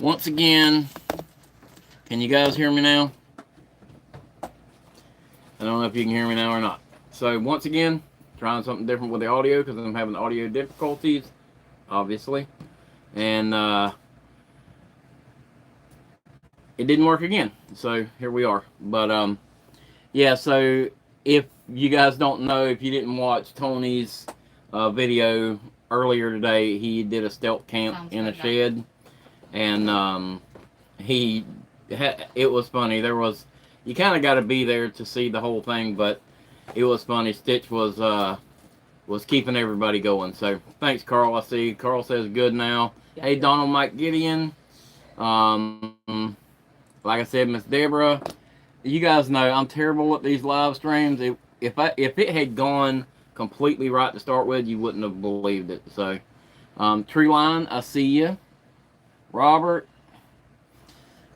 Once again, can you guys hear me now? I don't know if you can hear me now or not. So once again, trying something different with the audio because I'm having audio difficulties, obviously, and it didn't work again. So here we are. But yeah. So if you guys don't know, if you didn't watch Tony's video earlier today, he did a stealth camp in a shed, and he it was funny. There was you kind of got to be there to see the whole thing, but it was funny. Stitch was keeping everybody going. So thanks, Carl. I see Carl says good now. Yeah, hey, Donald Mike Gideon. Like I said, Miss Deborah, you guys know I'm terrible at these live streams. If it had gone completely right to start with, you wouldn't have believed it. So, Tree Line, I see you. Robert,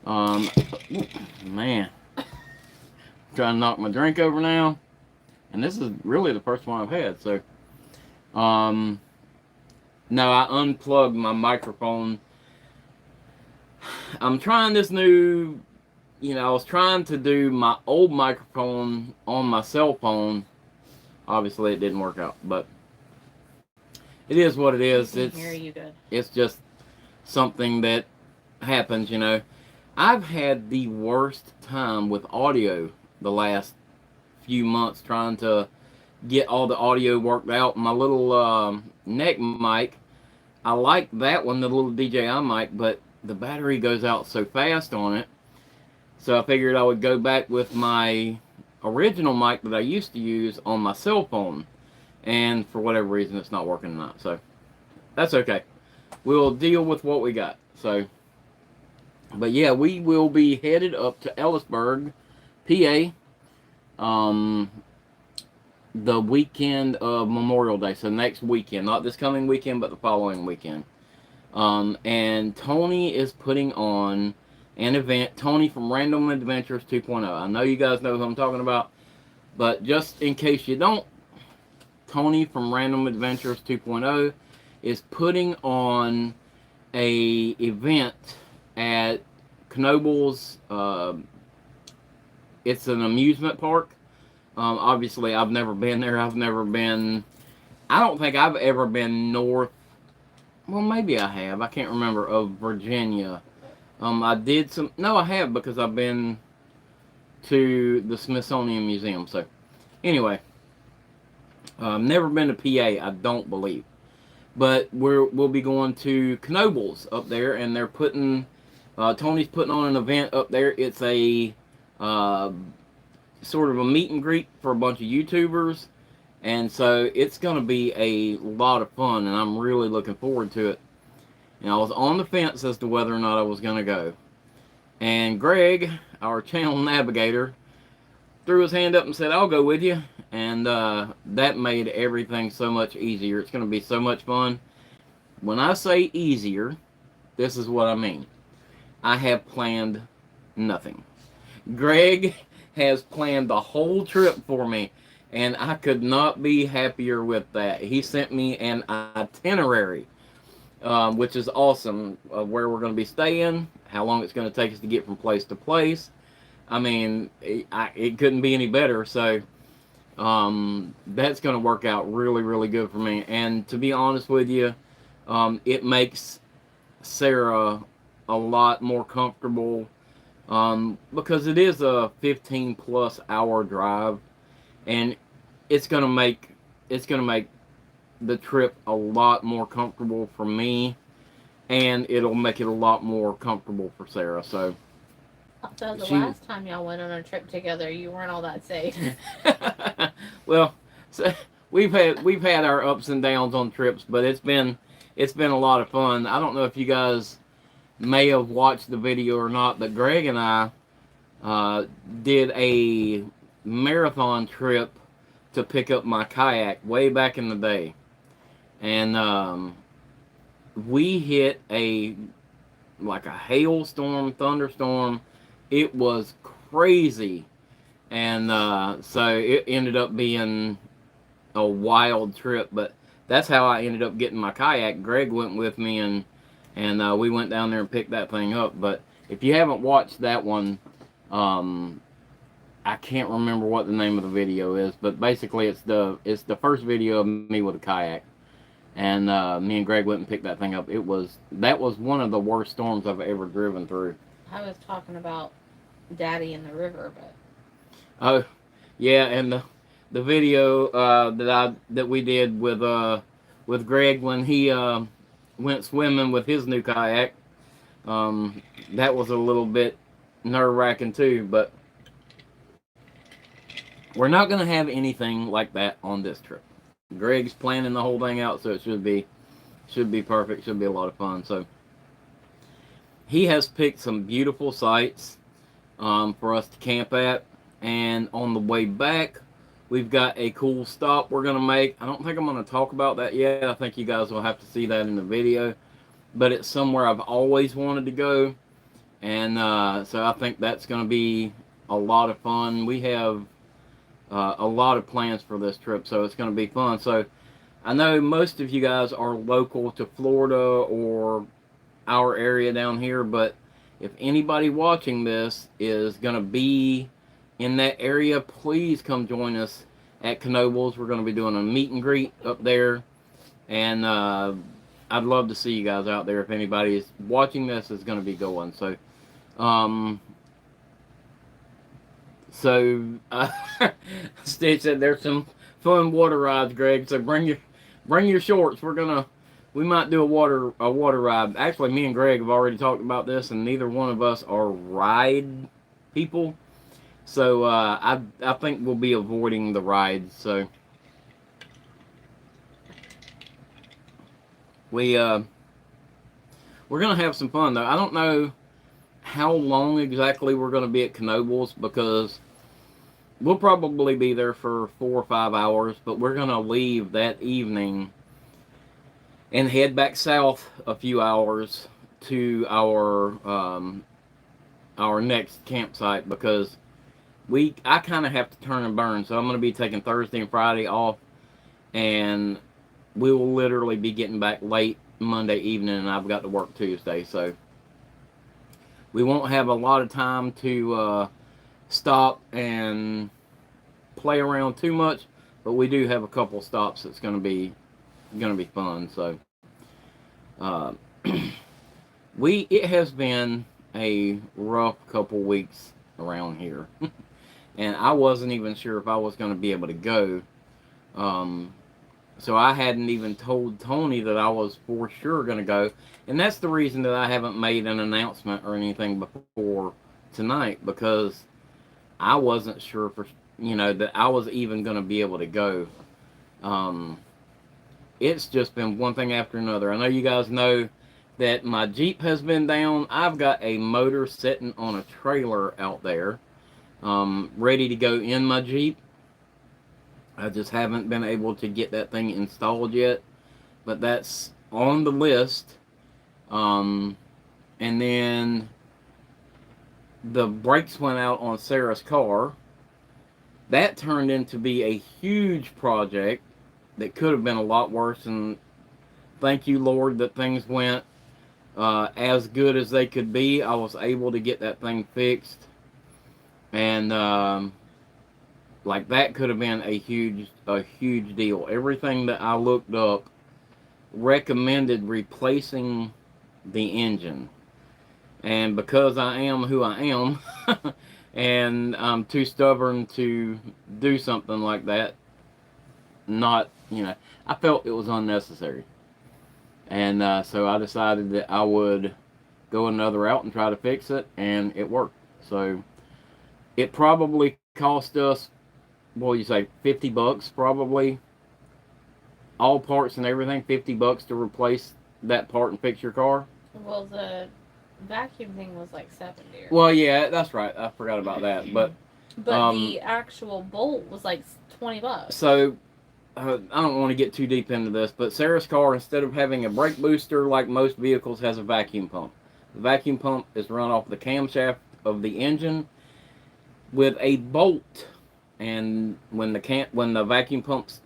um, man, trying to knock my drink over now, and this is really the first one I've had. So, um, no, I unplugged my microphone. I'm trying this new, I was trying to do my old microphone on my cell phone. Obviously, it didn't work out, but it is what it is. It's just something that happens, I've had the worst time with audio the last few months trying to get all the audio worked out. My little neck mic, I like that one, the little DJI mic, but the battery goes out so fast on it. So I figured I would go back with my original mic that I used to use on my cell phone. And for whatever reason, it's not working tonight. So that's okay. We'll deal with what we got. So, but yeah, we will be headed up to Ellisburg, PA, the weekend of Memorial Day. So next weekend, not this coming weekend, but the following weekend. And Tony is putting on an event. Tony from Random Adventures 2.0. I know you guys know who I'm talking about, but just in case you don't, Tony from Random Adventures 2.0 is putting on a event at Knoebels. It's an amusement park. Obviously, I've never been there. I don't think I've ever been north. Well, maybe I have. I can't remember, of Virginia. I did some. No, I have, because I've been to the Smithsonian Museum. So, anyway, never been to PA. I don't believe, but we'll be going to Knoebels up there, and they're putting. Tony's putting on an event up there. It's a sort of a meet and greet for a bunch of YouTubers, and so it's going to be a lot of fun, and I'm really looking forward to it. And I was on the fence as to whether or not I was going to go. And Greg, our channel navigator, threw his hand up and said, I'll go with you. And that made everything so much easier. It's going to be so much fun. When I say easier, this is what I mean. I have planned nothing. Greg has planned the whole trip for me, and I could not be happier with that. He sent me an itinerary, which is awesome, of where we're going to be staying, how long it's going to take us to get from place to place. I mean, it couldn't be any better. So that's going to work out really, really good for me. And to be honest with you, it makes Sarah a lot more comfortable, because it is a 15 plus hour drive, and it's going to make the trip a lot more comfortable for me, and it'll make it a lot more comfortable for Sarah. So although the last time y'all went on a trip together, you weren't all that safe. Well, so we've had our ups and downs on trips, but it's been a lot of fun. I don't know if you guys may have watched the video or not, but Greg and I did a marathon trip to pick up my kayak way back in the day, and we hit a hailstorm, thunderstorm. It was crazy, and so it ended up being a wild trip. But that's how I ended up getting my kayak. Greg went with me, and And we went down there and picked that thing up. But if you haven't watched that one, I can't remember what the name of the video is, but basically it's the first video of me with a kayak, and me and Greg went and picked that thing up. That was one of the worst storms I've ever driven through. I was talking about Daddy in the river, but Oh, yeah, and the video that we did with Greg when he went swimming with his new kayak, that was a little bit nerve wracking too, but we're not going to have anything like that on this trip. Greg's planning the whole thing out, so it should be perfect. Should be a lot of fun. So he has picked some beautiful sites for us to camp at, and on the way back, we've got a cool stop we're going to make. I don't think I'm going to talk about that yet. I think you guys will have to see that in the video, but it's somewhere I've always wanted to go, and so I think that's going to be a lot of fun. We have a lot of plans for this trip, so it's going to be fun. So I know most of you guys are local to Florida or our area down here, but if anybody watching this is going to be in that area, please come join us at Knoebels. We're going to be doing a meet and greet up there, and I'd love to see you guys out there. If anybody is watching this is going to be going. So, Stitch said there's some fun water rides, Greg. So bring your shorts. We might do a water ride. Actually, me and Greg have already talked about this, and neither one of us are ride people. So I think we'll be avoiding the rides. So we're gonna have some fun though. I don't know how long exactly we're going to be at Knoebels, because we'll probably be there for 4 or 5 hours, but we're going to leave that evening and head back south a few hours to our next campsite, because I kind of have to turn and burn. So I'm going to be taking Thursday and Friday off, and we will literally be getting back late Monday evening, and I've got to work Tuesday. So we won't have a lot of time to stop and play around too much, but we do have a couple stops that's going to be fun. So it has been a rough couple weeks around here, and I wasn't even sure if I was going to be able to go. So I hadn't even told Tony that I was for sure going to go. And that's the reason that I haven't made an announcement or anything before tonight, because I wasn't sure that I was even going to be able to go. It's just been one thing after another. I know you guys know that my Jeep has been down. I've got a motor sitting on a trailer out there, ready to go in my Jeep. I just haven't been able to get that thing installed yet, but that's on the list. And then the brakes went out on Sarah's car. That turned into be a huge project that could have been a lot worse, and thank you, Lord, that things went as good as they could be. I was able to get that thing fixed, and like that could have been a huge deal. Everything that I looked up recommended replacing the engine, and because I am who I am, and I'm too stubborn to do something like that, I felt it was unnecessary, and so I decided that I would go another route and try to fix it, and it worked. So it probably cost us, what do you say, $50 probably, all parts and everything, $50 to replace that part and fix your car. Well, the vacuum thing was like 70. Well, yeah, that's right. I forgot about that. But the actual bolt was like $20. So I don't want to get too deep into this, but Sarah's car, instead of having a brake booster like most vehicles, has a vacuum pump. The vacuum pump is run off the camshaft of the engine with a bolt, and when the vacuum pump's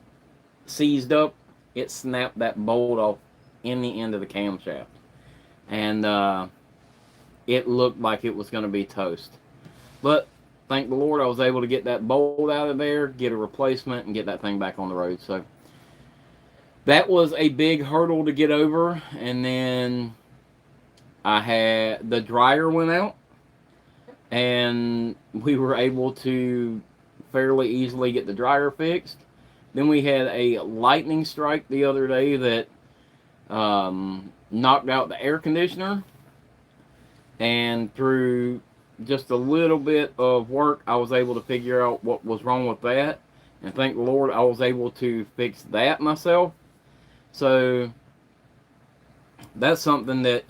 seized up, it snapped that bolt off in the end of the camshaft. and it looked like it was going to be toast. But thank the Lord, I was able to get that bolt out of there, get a replacement, and get that thing back on the road. So that was a big hurdle to get over. And then I had the dryer went out, and we were able to fairly easily get the dryer fixed. Then we had a lightning strike the other day that knocked out the air conditioner, and through just a little bit of work, I was able to figure out what was wrong with that. And thank the Lord, I was able to fix that myself. So that's something that,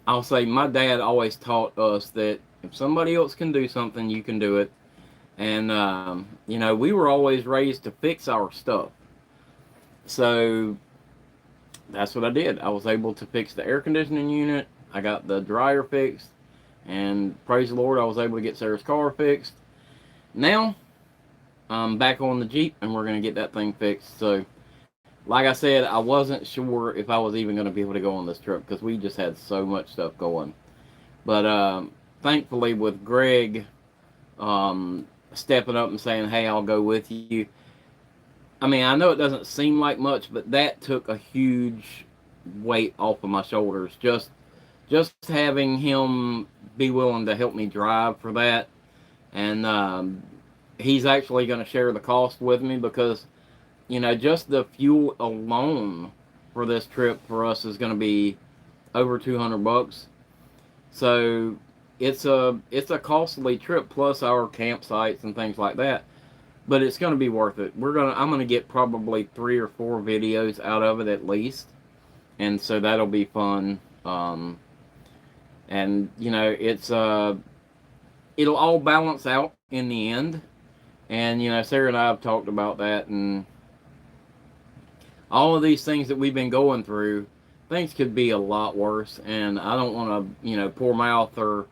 I'll say my dad always taught us that if somebody else can do something, you can do it. And, we were always raised to fix our stuff. So that's what I did. I was able to fix the air conditioning unit. I got the dryer fixed. And praise the Lord, I was able to get Sarah's car fixed. Now, I'm back on the Jeep, and we're going to get that thing fixed. So, like I said, I wasn't sure if I was even going to be able to go on this trip because we just had so much stuff going. But thankfully, with Greg stepping up and saying, hey, I'll go with you. I mean, I know it doesn't seem like much, but that took a huge weight off of my shoulders. Just having him be willing to help me drive for that. And he's actually going to share the cost with me because, just the fuel alone for this trip for us is going to be over $200. So it's a costly trip plus our campsites and things like that. But it's going to be worth it. I'm going to get probably 3 or 4 videos out of it at least. And so that'll be fun. And it'll all balance out in the end. And Sarah and I have talked about that, and all of these things that we've been going through, things could be a lot worse. And I don't want to, pour mouth or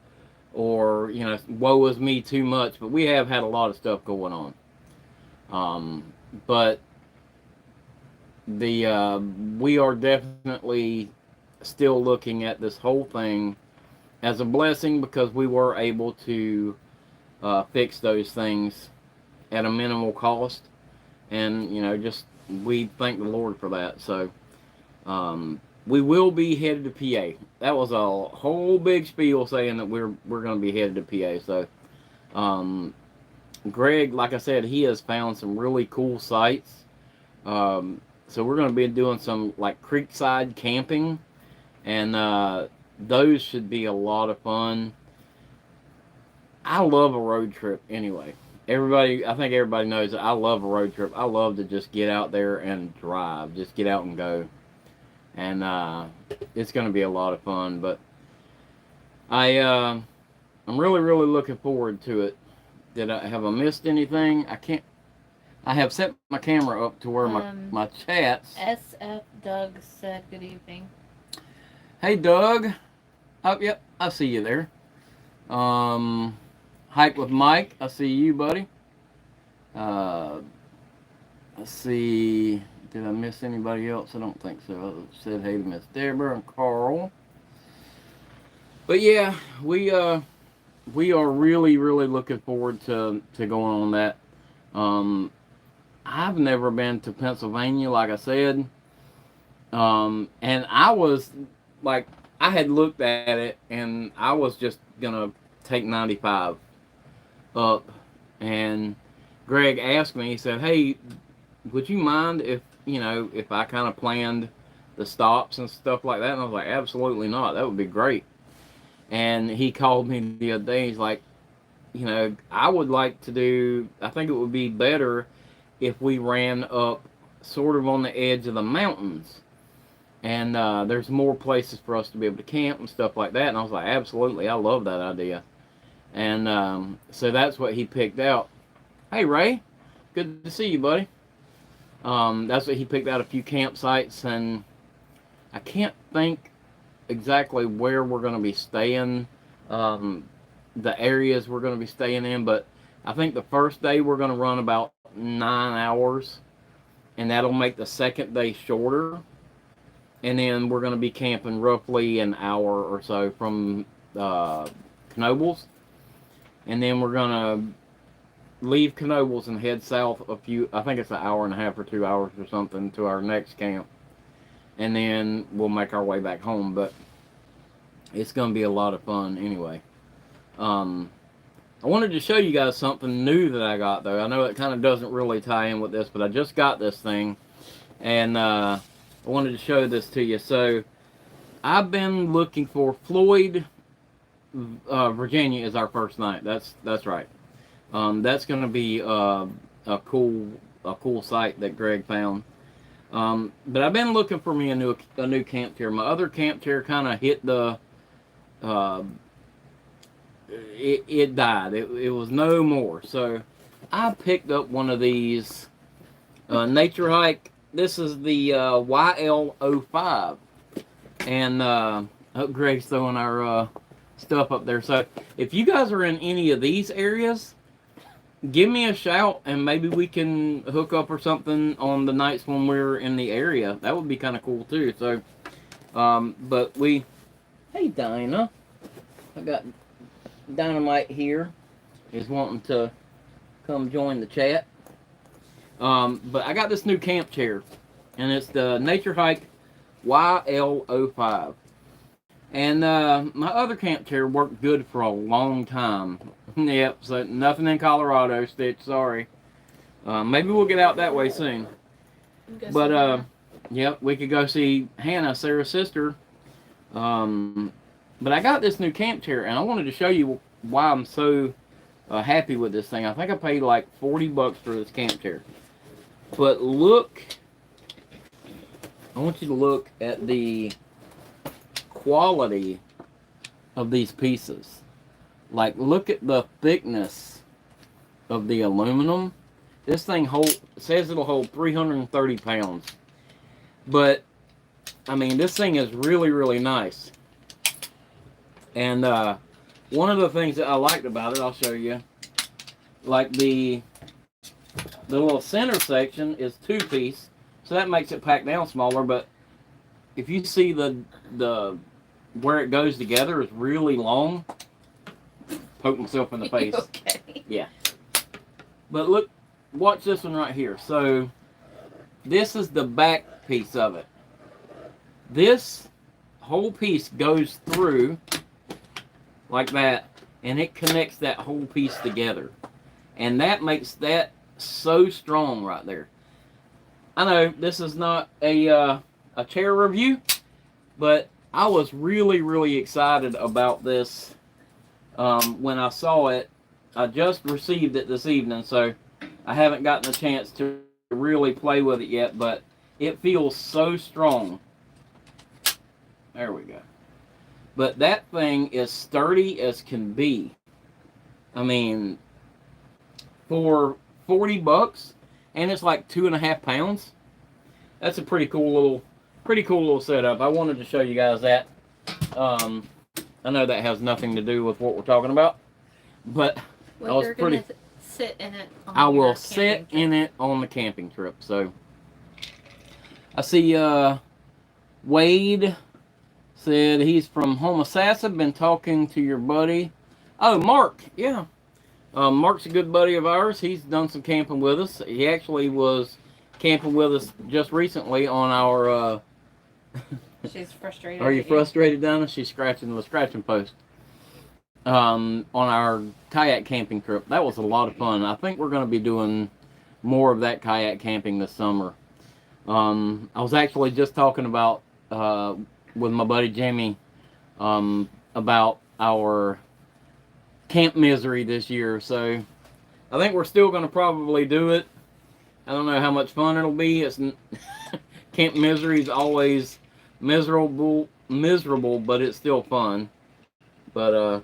woe is me too much, but we have had a lot of stuff going on. But we are definitely still looking at this whole thing as a blessing because we were able to fix those things at a minimal cost, and we thank the Lord for that. So we will be headed to PA. That was a whole big spiel saying that we're going to be headed to PA. So Greg, like I said, he has found some really cool sites. So we're going to be doing some like creekside camping, and those should be a lot of fun. I love a road trip anyway. I think everybody knows that I love a road trip. I love to just get out there and drive, just get out and go. And it's going to be a lot of fun, but I'm really, really looking forward to it. Have I missed anything? I have set my camera up to where my chats. SF Doug said good evening. Hey Doug. Oh, yep, I see you there. Hike with Mike, I see you, buddy. Let's see, did I miss anybody else? I don't think so. I said hey to Miss Deborah and Carl. But yeah, we are really, really looking forward to going on that. I've never been to Pennsylvania, like I said. And I was like, I had looked at it and I was just gonna take 95 up. And Greg asked me, he said, hey, would you mind if I kind of planned the stops and stuff like that? And I was like, absolutely not. That would be great. And he called me the other day. He's like, I would like to do, I think it would be better if we ran up sort of on the edge of the mountains. And there's more places for us to be able to camp and stuff like that. And I was like, absolutely, I love that idea. And so that's what he picked out. Hey, Ray, good to see you, buddy. That's what he picked out, a few campsites. And I can't think exactly where we're going to be staying, the areas we're going to be staying in, but I think the first day we're going to run about 9 hours, and that'll make the second day shorter. and then we're going to be camping roughly an hour or so from Knoebels, and then we're going to leave Knoebels and head south a few, I think it's an hour and a half or 2 hours or something, to our next camp, and then we'll make our way back home. But it's going to be a lot of fun anyway. I wanted to show you guys something new that I got, though. I know it kind of doesn't really tie in with this, but I just got this thing, and I wanted to show this to you. So I've been looking for Floyd, Virginia is our first night. That's right. That's going to be a cool site that Greg found. But I've been looking for me a new camp chair. My other camp chair kind of hit the it died. It was no more. So I picked up one of these Nature Hike. This is the YL05, and I hope Greg's throwing our stuff up there. So if you guys are in any of these areas, give me a shout, and maybe we can hook up or something on the nights when we're in the area. That would be kind of cool too. So, but hey Dinah, I got Dynamite here is wanting to come join the chat. But I got this new camp chair, and it's the Nature Hike YL05. And my other camp chair worked good for a long time. Yep, so nothing in Colorado, Stitch, sorry. Maybe we'll get out that way soon. But, yep, we could go see Hannah, Sarah's sister. But I got this new camp chair, and I wanted to show you why I'm so happy with this thing. I think I paid like $40 for this camp chair. But look, I want you to look at the quality of these pieces. Like, look at the thickness of the aluminum. This thing says it'll hold 330 pounds. But, I mean, this thing is really, really nice. And one of the things that I liked about it, I'll show you. Like the little center section is 2-piece, so that makes it pack down smaller. But if you see the where it goes together is really long. Poke myself in the face. Okay. Yeah. But look, watch this one right here. So this is the back piece of it. This whole piece goes through like that, and it connects that whole piece together, and that makes that so strong right there. I know this is not a chair review, but I was really excited about this when I saw it. I just received it this evening, so I haven't gotten a chance to really play with it yet, but it feels so strong. There we go. But that thing is sturdy as can be. I mean, for $40, and it's like 2.5 pounds. That's a pretty cool little setup. I wanted to show you guys that. I know that has nothing to do with what we're talking about, but well, I was pretty. Sit in it. I will sit in it on the camping trip. So I see Wade said he's from Homosassa, been talking to your buddy. Oh, Mark, yeah. Mark's a good buddy of ours. He's done some camping with us. He actually was camping with us just recently on our... She's frustrated. Are you frustrated, Donna? She's scratching the scratching post. On our kayak camping trip. That was a lot of fun. I think we're going to be doing more of that kayak camping this summer. I was actually just talking about... with my buddy Jamie about our camp misery this year. So I think we're still going to probably do it. I don't know how much fun it'll be. It's camp misery is always miserable, but it's still fun. But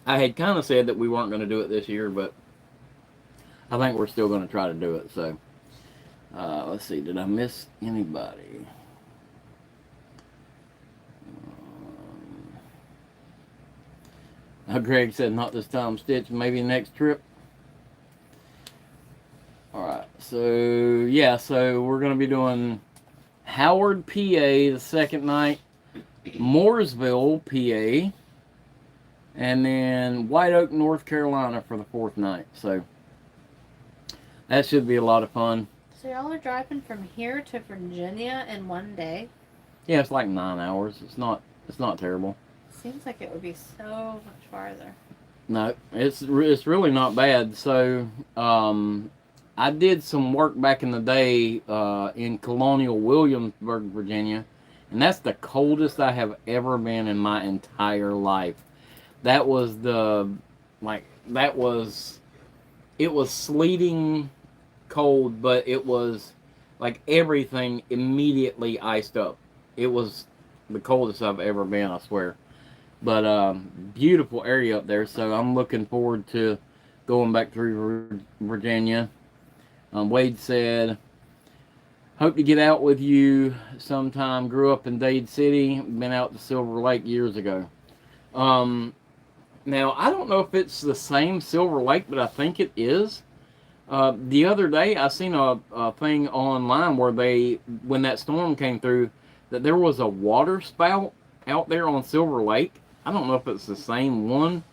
I had kind of said that we weren't going to do it this year, but I think we're still going to try to do it. So let's see, did I miss anybody? Greg said not this time, Stitch, maybe next trip. Alright, So yeah, so we're gonna be doing Howard, PA, the second night, Mooresville, PA, and then White Oak, North Carolina for the fourth night. So that should be a lot of fun. So y'all are driving from here to Virginia in one day? Yeah, it's like 9 hours. It's not terrible. Seems like it would be so much farther. No, it's really not bad. So I did some work back in the day in Colonial Williamsburg, Virginia, and that's the coldest I have ever been in my entire life. That was it was sleeting cold, but it was like everything immediately iced up. It was the coldest I've ever been, I swear. But beautiful area up there, so I'm looking forward to going back through Virginia. Wade said, hope to get out with you sometime. Grew up in Dade City, been out to Silver Lake years ago. Now, I don't know if it's the same Silver Lake, but I think it is. The other day, I seen a thing online where when that storm came through, that there was a water spout out there on Silver Lake. I don't know if it's the same one,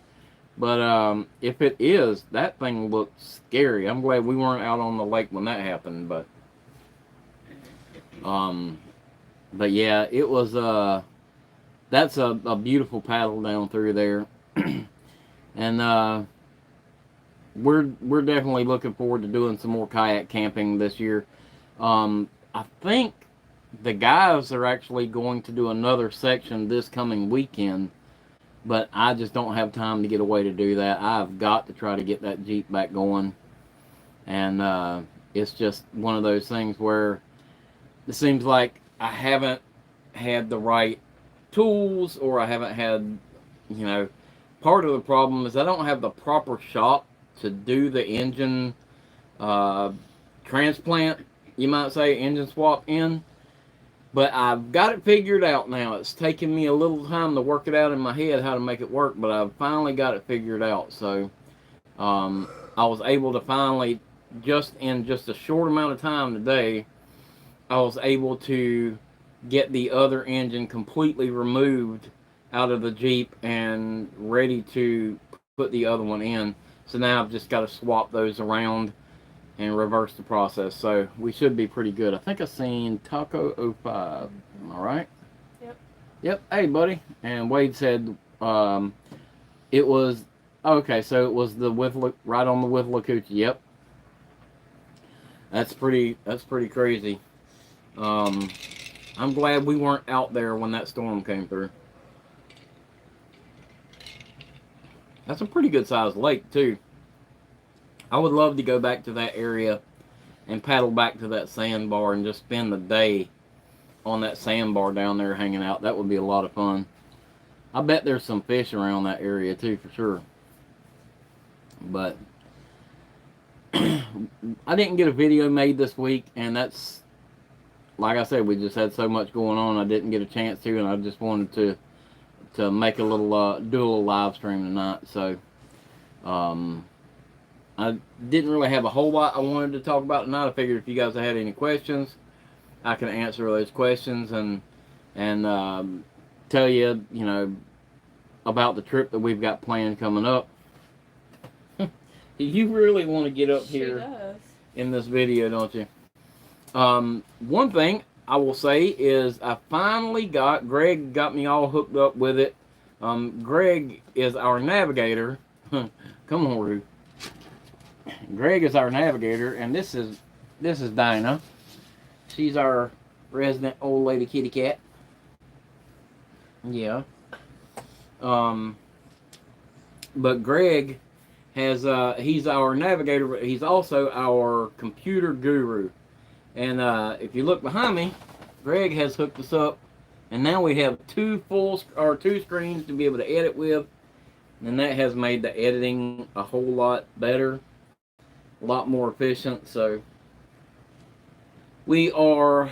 but if it is, that thing looks scary. I'm glad we weren't out on the lake when that happened, but yeah, it was that's a beautiful paddle down through there. And we're definitely looking forward to doing some more kayak camping this year. I think the guys are actually going to do another section this coming weekend, but I just don't have time to get away to do that. I've got to try to get that Jeep back going, and it's just one of those things where it seems like I haven't had the right tools, or I haven't had, part of the problem is I don't have the proper shop to do the engine transplant, you might say, engine swap in. But I've got it figured out now. It's taken me a little time to work it out in my head how to make it work, but I've finally got it figured out. So I was able to finally, in just a short amount of time today, I was able to get the other engine completely removed out of the Jeep and ready to put the other one in. So now I've just got to swap those around and reverse the process. So we should be pretty good. I think I've seen Taco 05. Am I right? Yep. Hey, buddy. And Wade said it was, okay, so it was right on the Withlacoochee. Yep. That's pretty crazy. I'm glad we weren't out there when that storm came through. That's a pretty good sized lake too. I would love to go back to that area and paddle back to that sandbar and just spend the day on that sandbar down there hanging out. That would be a lot of fun. I bet there's some fish around that area too, for sure. But I didn't get a video made this week, and that's, like I said, we just had so much going on, I didn't get a chance to, and I just wanted to make a little, do a little live stream tonight. So, I didn't really have a whole lot I wanted to talk about tonight. I figured if you guys had any questions, I can answer those questions and tell you, about the trip that we've got planned coming up. You really want to get up here in this video, don't you? One thing I will say is I finally Greg got me all hooked up with it. Greg is our navigator. Come on, Ruth. Greg is our navigator, and this is Dinah. She's our resident old lady kitty cat. Yeah. But Greg has he's our navigator, but he's also our computer guru. And if you look behind me, Greg has hooked us up, and now we have two screens to be able to edit with, and that has made the editing a whole lot better, a lot more efficient. So we are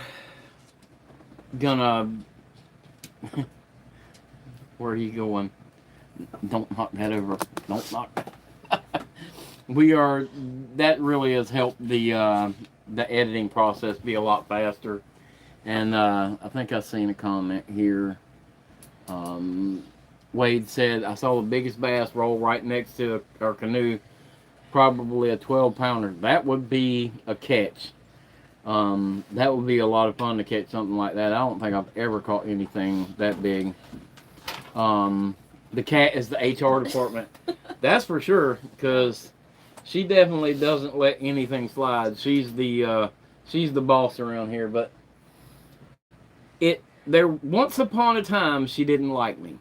gonna where are you going? Don't knock that over. Don't knock that. That really has helped the the editing process be a lot faster. And I think I seen a comment here. Wade said, I saw the biggest bass roll right next to our canoe, probably a 12-pounder. That would be a catch. That would be a lot of fun to catch something like that. I don't think I've ever caught anything that big. The cat is the HR department. That's for sure, because she definitely doesn't let anything slide. She's the boss around here. But there once upon a time she didn't like me,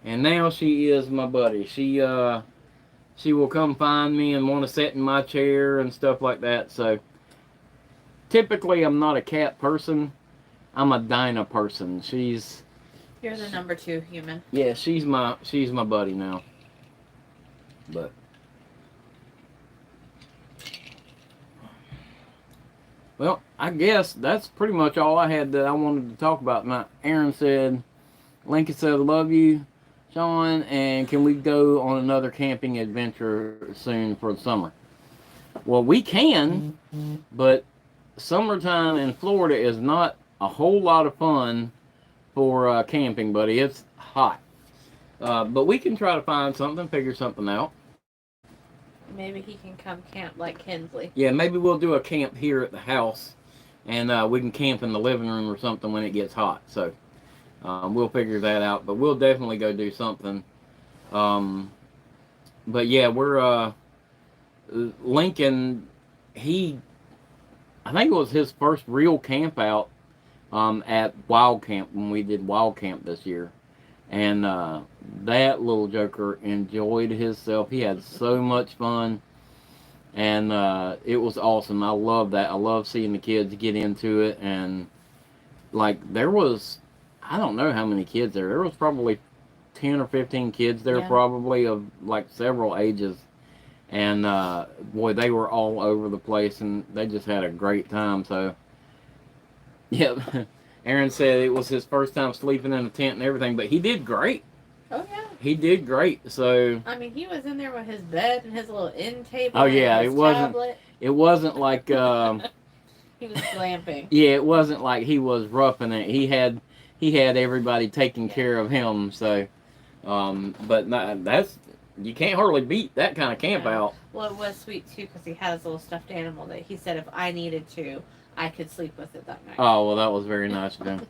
and now she is my buddy. She will come find me and want to sit in my chair and stuff like that. So typically I'm not a cat person. I'm a Dinah person. You're the number 2 human. Yeah, she's my buddy now. But well, I guess that's pretty much all I had that I wanted to talk about. Now, Aaron said, Lincoln said, love you, Sean, and can we go on another camping adventure soon for the summer? Well, we can, but summertime in Florida is not a whole lot of fun for camping, buddy. It's hot. But we can try to find something, figure something out. Maybe he can come camp like Kinsley. Yeah, maybe we'll do a camp here at the house, and we can camp in the living room or something when it gets hot. So we'll figure that out. But we'll definitely go do something. But yeah, we're Lincoln. I think it was his first real camp out at Wild Camp when we did Wild Camp this year. And that little joker enjoyed himself. He had so much fun. And it was awesome. I love that. I love seeing the kids get into it. And, like, there was, I don't know how many kids there. There was probably 10 or 15 kids there, probably, of, like, several ages. And, boy, they were all over the place. And they just had a great time. So, yeah. Aaron said it was his first time sleeping in a tent and everything, but he did great. Oh, yeah. He did great. So I mean, he was in there with his bed and his little end table. Oh yeah, and his tablet. It wasn't like he was glamping. Yeah, it wasn't like he was roughing it. He had everybody taking care of him. So but that's, you can't hardly beat that kind of camp out. Well, it was sweet too because he had his little stuffed animal that he said if I needed to, I could sleep with it that night. Oh, well, that was very nice of him.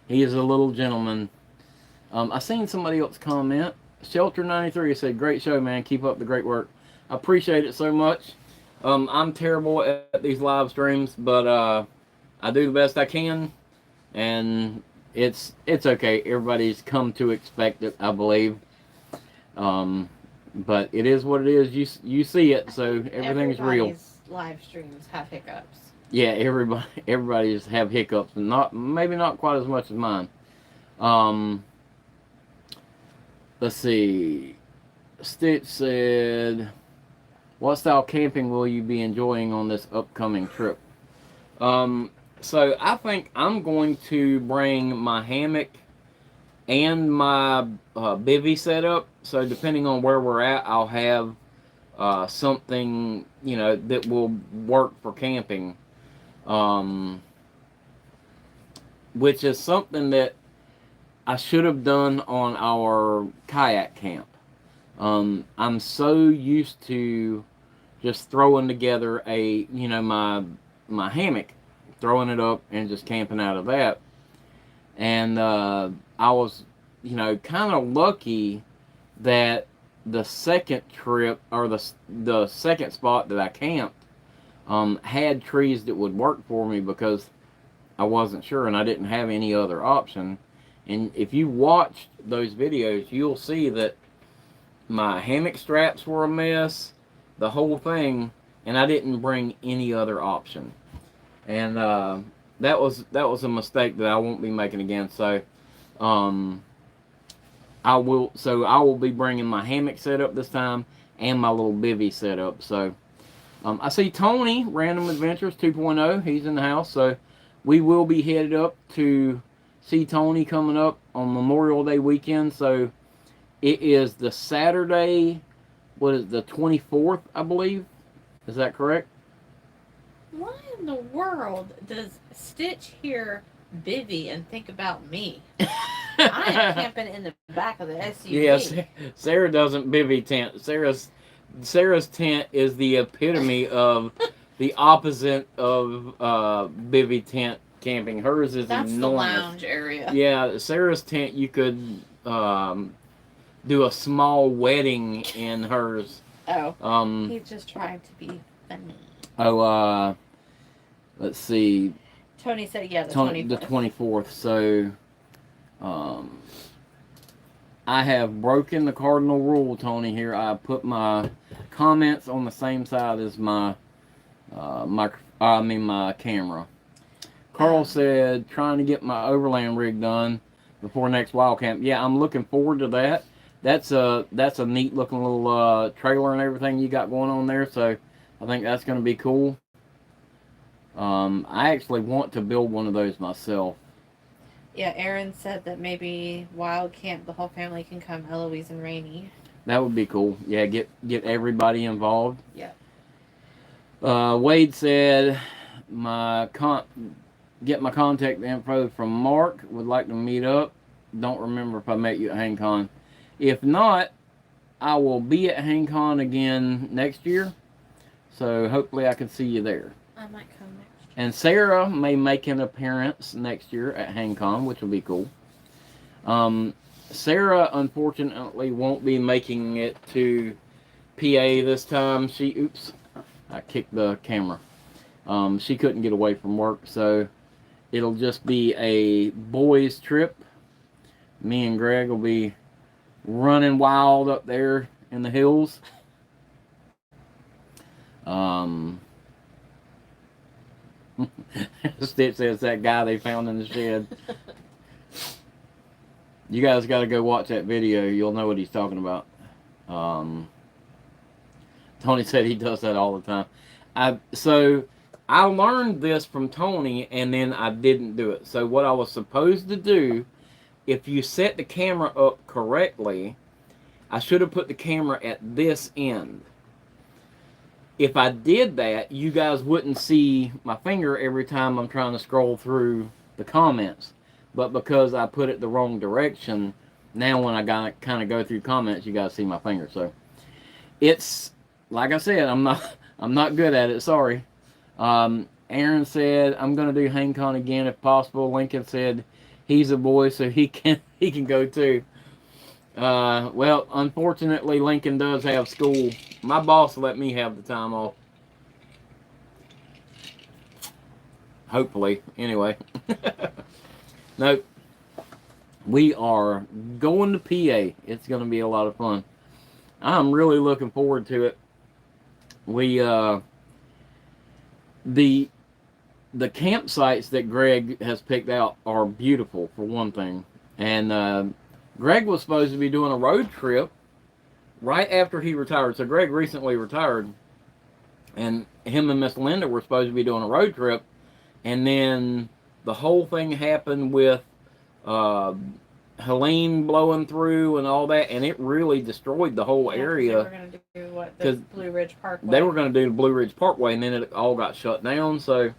He is a little gentleman. I seen somebody else comment. Shelter93 said, great show, man. Keep up the great work. I appreciate it so much. I'm terrible at these live streams, but I do the best I can. And it's okay. Everybody's come to expect it, I believe. But it is what it is. You see it, so everything's real. Live streams have hiccups. Yeah, everybody just have hiccups, and maybe not quite as much as mine. Let's see. Stitch said, what style camping will you be enjoying on this upcoming trip? So I think I'm going to bring my hammock and my bivy setup. So depending on where we're at, I'll have something, that will work for camping. Which is something that I should have done on our kayak camp. I'm so used to just throwing together my hammock, throwing it up and just camping out of that. And I was, kind of lucky that the second trip, or the second spot that I camped, had trees that would work for me because I wasn't sure and I didn't have any other option. And if you watched those videos, you'll see that my hammock straps were a mess, the whole thing, and I didn't bring any other option. And that was a mistake that I won't be making again. So I will be bringing my hammock setup this time and my little bivy setup. So I see Tony, Random Adventures 2.0, he's in the house. So we will be headed up to see Tony coming up on Memorial Day weekend. So it is the Saturday, the 24th, I believe. Is that correct? Why in the world does Stitch hear Bivy and think about me? I am camping in the back of the SUV. Yes, Sarah doesn't bivy tent. Sarah's tent is the epitome of the opposite of bivy tent camping. Hers is That's enormous. the lounge area. Yeah, Sarah's tent you could do a small wedding in hers. Oh, he's just trying to be funny. Let's see. Tony said, yeah, the 24th. The 24th. So, I have broken the cardinal rule, Tony. Here, I put my comments on the same side as my my camera. Carl said, trying to get my overland rig done before next wild camp. Yeah, I'm looking forward to that. That's a neat looking little trailer and everything you got going on there. So I think that's going to be cool. I actually want to build one of those myself. Yeah, Aaron said that maybe wild camp, the whole family can come, Eloise and Rainey. That would be cool. Yeah, get everybody involved. Yeah. Wade said, get my contact info from Mark. Would like to meet up. Don't remember if I met you at HangCon. If not, I will be at HangCon again next year. So hopefully I can see you there. I might come next year. And Sarah may make an appearance next year at HangCon, which will be cool. Sarah, unfortunately, won't be making it to PA this time. I kicked the camera. She couldn't get away from work, so it'll just be a boys' trip. Me and Greg will be running wild up there in the hills. Stitch says that guy they found in the shed. You guys got to go watch that video. You'll know what he's talking about. Tony said he does that all the time. So I learned this from Tony, and then I didn't do it. So what I was supposed to do, if you set the camera up correctly, I should have put the camera at this end. If I did that, you guys wouldn't see my finger every time I'm trying to scroll through the comments. But because I put it the wrong direction, now when I kind of go through comments, you guys see my finger. So it's, like I said, I'm not good at it. Sorry. Aaron said, I'm going to do HangCon again if possible. Lincoln said he's a boy, so he can go too. Well, unfortunately, Lincoln does have school. My boss let me have the time off. Hopefully. Anyway. Nope. We are going to PA. It's going to be a lot of fun. I'm really looking forward to it. We, the campsites that Greg has picked out are beautiful, for one thing. And, Greg was supposed to be doing a road trip right after he retired. So Greg recently retired, and him and Miss Linda were supposed to be doing a road trip, and then the whole thing happened with Helene blowing through and all that, and it really destroyed the whole area. They were going to do what, the Blue Ridge Parkway. They were going to do the Blue Ridge Parkway, and then it all got shut down. So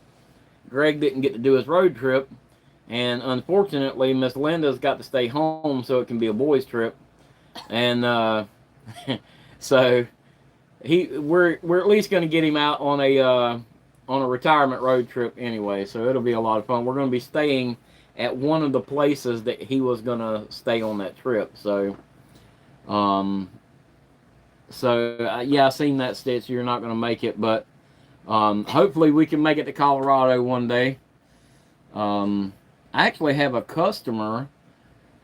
Greg didn't get to do his road trip. And unfortunately, Miss Linda's got to stay home so it can be a boys' trip. And so we're at least going to get him out on a retirement road trip anyway. So it'll be a lot of fun. We're going to be staying at one of the places that he was going to stay on that trip. So yeah, I seen that, Stitch. You're not going to make it, but hopefully we can make it to Colorado one day. I actually have a customer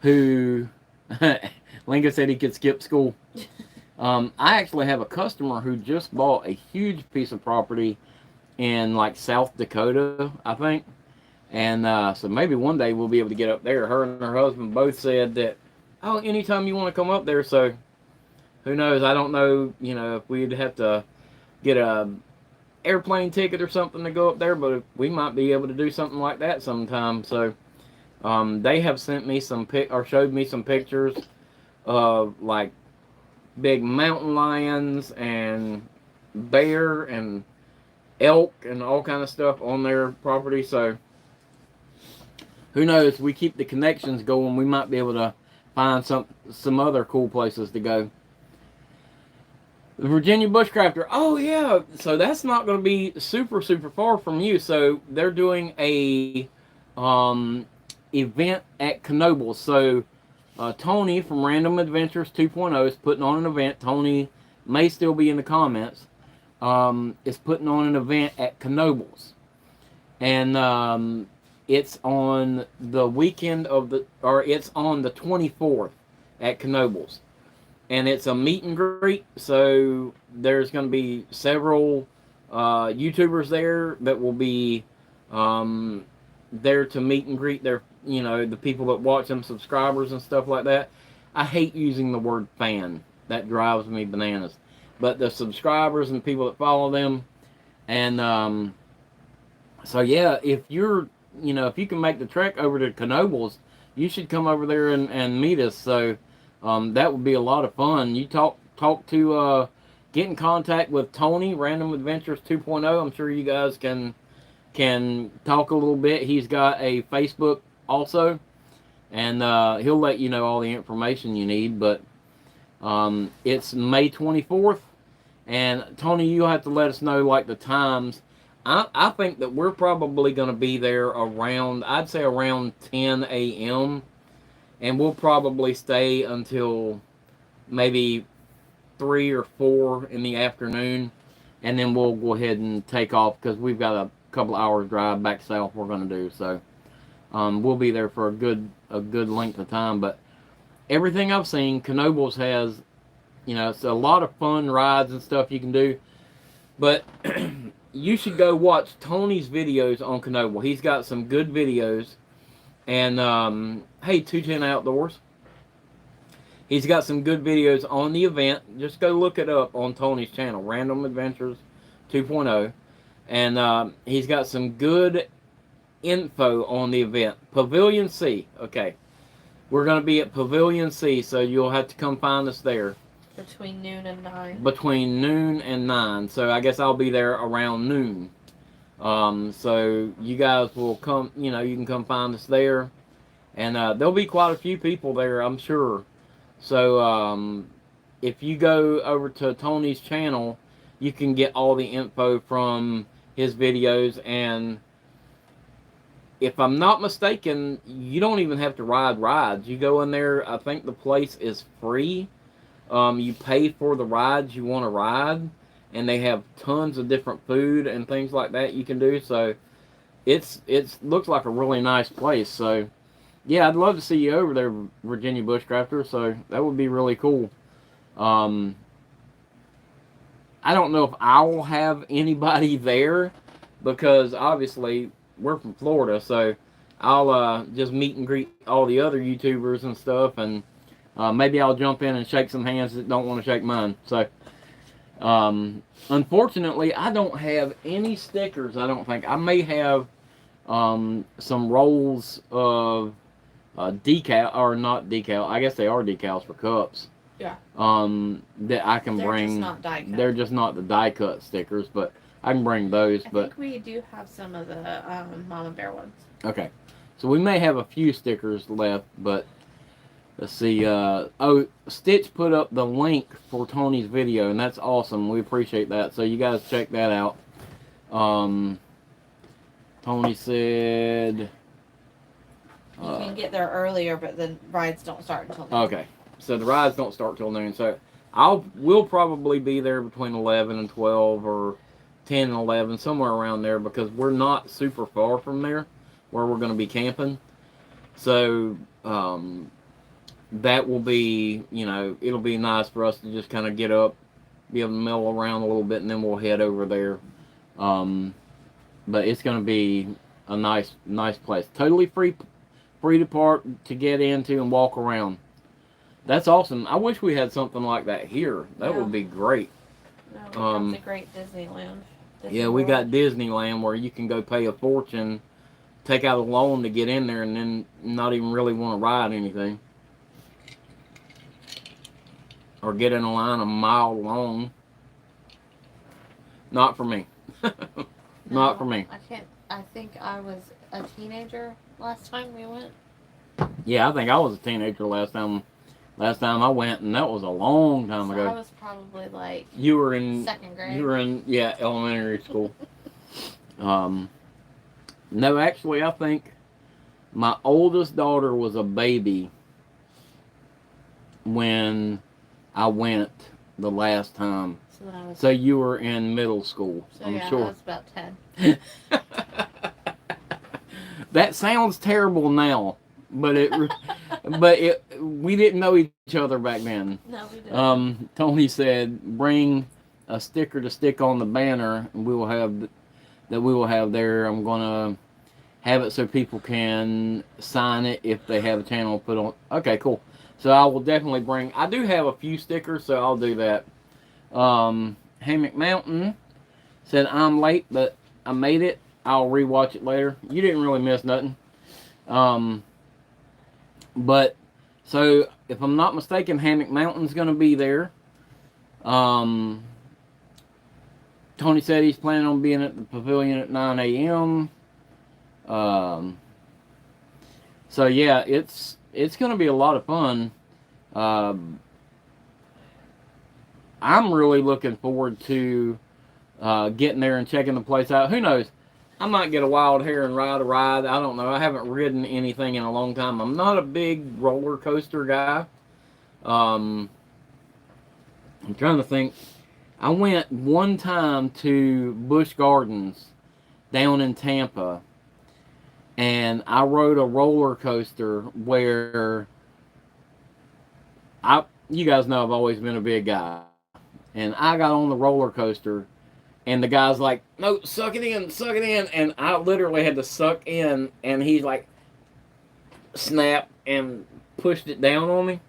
who, Lincoln said he could skip school. I actually have a customer who just bought a huge piece of property in like South Dakota, I think. And so maybe one day we'll be able to get up there. Her and her husband both said that, oh, anytime you want to come up there. So who knows? I don't know, if we'd have to get a airplane ticket or something to go up there, but we might be able to do something like that sometime. So they have sent me showed me some pictures of like big mountain lions and bear and elk and all kind of stuff on their property. So who knows? We keep the connections going. We might be able to find some other cool places to go. The Virginia Bushcrafter. Oh yeah, so that's not going to be super far from you. So they're doing a event at Knoebels. So Tony from Random Adventures 2.0 is putting on an event. Tony may still be in the comments. Is putting on an event at Knoebels, and it's on the weekend of it's on the 24th at Knoebels. And it's a meet and greet, so there's going to be several YouTubers there that will be there to meet and greet their, the people that watch them, subscribers and stuff like that. I hate using the word fan. That drives me bananas. But the subscribers and people that follow them, and so yeah, if if you can make the trek over to Knoebels, you should come over there and meet us. So. That would be a lot of fun. You talk to get in contact with Tony, Random Adventures 2.0. I'm sure you guys can talk a little bit. He's got a Facebook also, and he'll let you know all the information you need. But it's May 24th, and Tony, you'll have to let us know like the times. I think that we're probably going to be there around, I'd say around 10 a.m. And we'll probably stay until maybe 3 or 4 in the afternoon. And then we'll go ahead and take off because we've got a couple hours drive back south we're going to do. So we'll be there for a good length of time. But everything I've seen, Knoebels has, it's a lot of fun rides and stuff you can do. But you should go watch Tony's videos on Knoebels. He's got some good videos. And, hey, 210 Outdoors. He's got some good videos on the event. Just go look it up on Tony's channel, Random Adventures 2.0. And he's got some good info on the event. Pavilion C. Okay. We're going to be at Pavilion C, so you'll have to come find us there. Between noon and 9. Between noon and 9. So I guess I'll be there around noon. So you guys will come, you can come find us there, and there'll be quite a few people there, I'm sure. So if you go over to Tony's channel, you can get all the info from his videos, and if I'm not mistaken, you don't even have to ride rides. You go in there, I think the place is free. You pay for the rides you want to ride. And they have tons of different food and things like that you can do. So it's looks like a really nice place. So yeah, I'd love to see you over there, Virginia Bushcrafter. So that would be really cool. I don't know if I will have anybody there because obviously we're from Florida. So I'll just meet and greet all the other YouTubers and stuff, and maybe I'll jump in and shake some hands that don't want to shake mine. So. Unfortunately, I don't have any stickers, I don't think. I may have some rolls of decal, or not decal, I guess they are decals for cups. Yeah. That I can bring. They're just not die cut. They're just not the die cut stickers, but I can bring those. I but think we do have some of the Mama Bear ones. Okay. So we may have a few stickers left, but let's see. Stitch put up the link for Tony's video, and that's awesome. We appreciate that. So you guys check that out. Tony said... You can get there earlier, but the rides don't start until noon. Okay. So the rides don't start till noon. So we'll probably be there between 11 and 12 or 10 and 11, somewhere around there, because we're not super far from there where we're going to be camping. So... that will be, it'll be nice for us to just kind of get up, be able to mill around a little bit, and then we'll head over there. But it's going to be a nice place. Totally free to get into and walk around. That's awesome. I wish we had something like that here. That would be great. No, we got the great Disneyland. Yeah, we got Disneyland where you can go pay a fortune, take out a loan to get in there, and then not even really want to ride anything. Or get in a line a mile long. Not for me. Not for me. I can't. I think I was a teenager last time we went. Yeah, I think I was a teenager last time I went, and that was a long time So ago. I was probably like You were in second grade. you were in yeah, elementary school. No, actually I think my oldest daughter was a baby when I went the last time. So then I was. So you were in middle school, So I'm yeah, I sure. was about 10. That sounds terrible now, but we didn't know each other back then. No, we didn't. Tony said, "Bring a sticker to stick on the banner, and we will have there. I'm gonna have it so people can sign it if they have a channel put on." Okay, cool. So I will definitely bring. I do have a few stickers, so I'll do that. Hammock Mountain said, "I'm late, but I made it. I'll rewatch it later." You didn't really miss nothing. But so if I'm not mistaken, Hammock Mountain's gonna be there. Tony said he's planning on being at the pavilion at 9 a.m. So yeah, it's gonna be a lot of fun. I'm really looking forward to getting there and checking the place out. Who knows? I might get a wild hair and ride a ride. I don't know. I haven't ridden anything in a long time. I'm not a big roller coaster guy. I'm trying to think. I went one time to Busch Gardens down in Tampa, and I rode a roller coaster where you guys know I've always been a big guy, and I got on the roller coaster, and the guy's like, "No, suck it in," and I literally had to suck in, and he's like, snap, and pushed it down on me.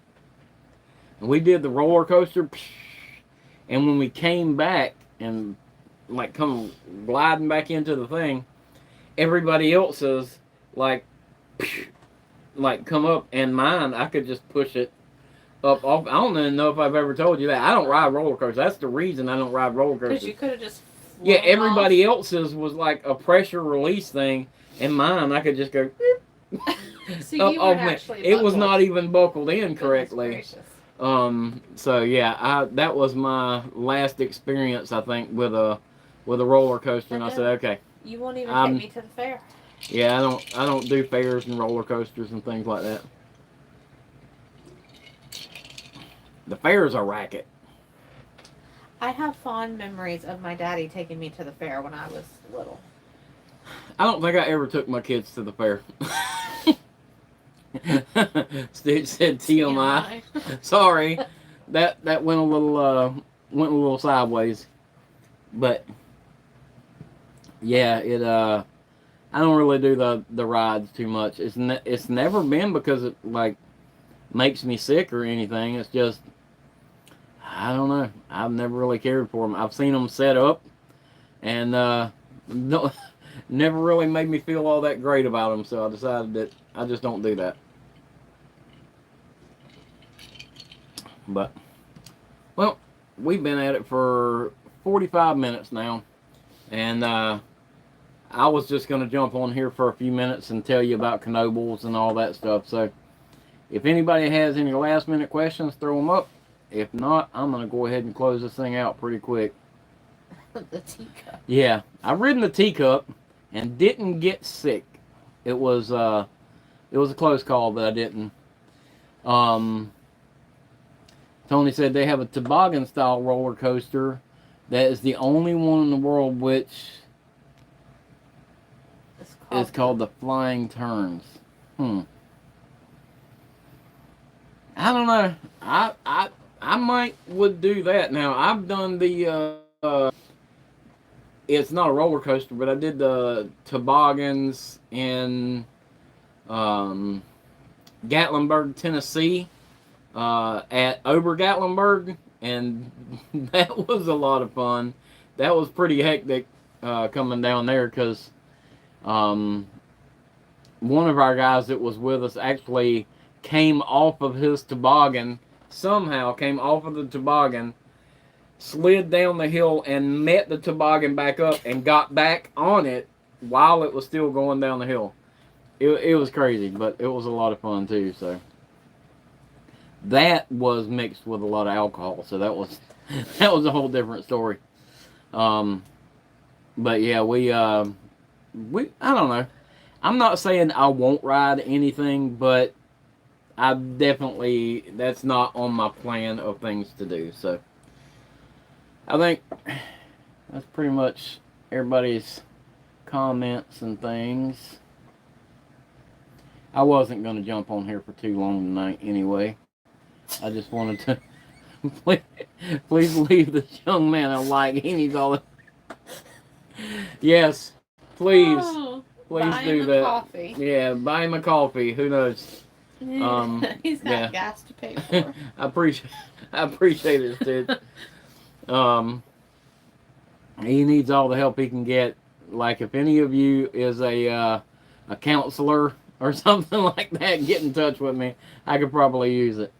And we did the roller coaster, and when we came back and like come gliding back into the thing, everybody else's like come up, and mine I could just push it up off. I don't even know if I've ever told you that. I don't ride roller coasters. That's the reason I don't ride roller Because coasters. you could have just. Yeah, everybody off. else's was like a pressure release thing, and mine I could just go So you were actually it was buckled. not even buckled in Goodness correctly. gracious. So yeah, that was my last experience, I think, with a roller coaster, and I said, okay, You won't even I'm- take me to the fair. yeah, I don't do fairs and roller coasters and things like that. The fair's a racket. I have fond memories of my daddy taking me to the fair when I was little. I don't think I ever took my kids to the fair. Stitch said TMI. Sorry, that went a little sideways, but yeah, I don't really do the rides too much. It's never been because it like makes me sick or anything. It's just I don't know. I've never really cared for them. I've seen them set up, and no, never really made me feel all that great about them. So I decided that I just don't do that. But well, we've been at it for 45 minutes now, and I was just going to jump on here for a few minutes and tell you about Knoebels and all that stuff. So if anybody has any last minute questions, throw them up. If not, I'm going to go ahead and close this thing out pretty quick. The teacup. Yeah, I've ridden the teacup and didn't get sick. It was a close call, but I didn't. Tony said they have a toboggan style roller coaster that is the only one in the world which is called the Flying Turns. I don't know. I might would do that. Now I've done the it's not a roller coaster, but I did the toboggans in Gatlinburg, Tennessee, at Ober Gatlinburg, and that was a lot of fun. That was pretty hectic coming down there because one of our guys that was with us actually came off of his toboggan, somehow came off of the toboggan, slid down the hill and met the toboggan back up and got back on it while it was still going down the hill. It was crazy, but it was a lot of fun too. So that was mixed with a lot of alcohol, so that was a whole different story. But yeah, we I don't know. I'm not saying I won't ride anything, but I definitely, that's not on my plan of things to do. So I think that's pretty much everybody's comments and things. I wasn't going to jump on here for too long tonight anyway. I just wanted to please leave this young man a like. He needs all the... Yes, please. Oh, Please buy do him that. a coffee. Yeah, buy him a coffee. Who knows? He's got yeah. gas to pay for. I appreciate it, dude. He needs all the help he can get. Like, if any of you is a counselor or something like that, get in touch with me. I could probably use it.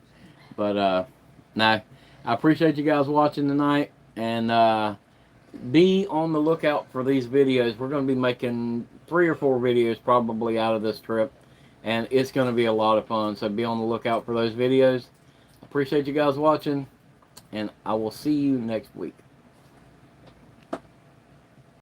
But no, I appreciate you guys watching tonight, and be on the lookout for these videos. We're going to be making 3 or 4 videos probably out of this trip, and it's going to be a lot of fun. So be on the lookout for those videos. Appreciate you guys watching, and I will see you next week.